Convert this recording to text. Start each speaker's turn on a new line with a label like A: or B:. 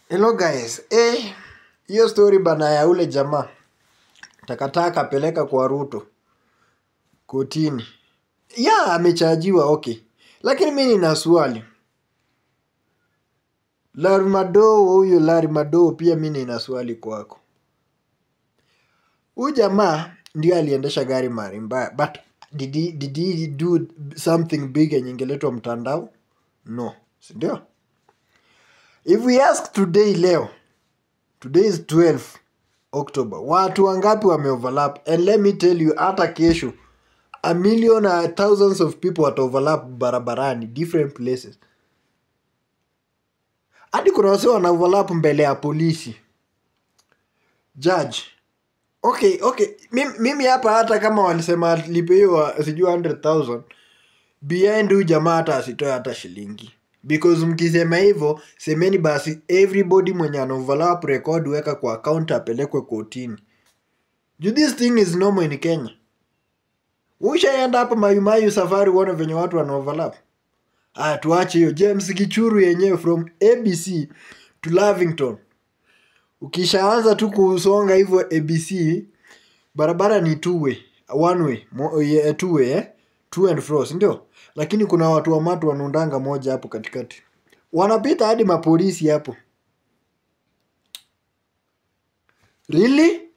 A: Hello guys, hiyo story bana ya ule jamaa takataka peleka kwa Ruto kotini. Ya amechajiwa okay. Lakini mimi nina swali. Larry Madowo pia mimi nina swali kwako. Huyu jamaa ndio aliendesha gari mara mbaya, but did he do something big yenye ingeletwa mtandao? No, si ndio? If we ask today is 12 October. Watu wangapi wameoverlap? And let me tell you, hata kesho a million thousands of people wata overlap barabarani different places. Hadi kuna wase wana overlap mbele ya polisi. Judge. Okay. Mimi hapa hata kama walisema lipewa sijui 100,000 behind huyu jamaa hata asitoe hata shilingi. Because mkisema hivyo, semeni basi everybody mwenye ana overlap record weka kwa account apelekwe kotini. This thing is normal in Kenya. Ushaenda hapa Mayumayu safari uone venye watu wana overlap. Tuache hiyo. James Gichuru yenyewe from ABC to Lavington. Ukishaanza tu kusonga hivyo ABC, barabara ni two way to and fro, ndio? Lakini kuna watu wa matu wanaundanga moja hapo katikati. Wanapita hadi mapolisi hapo. Really?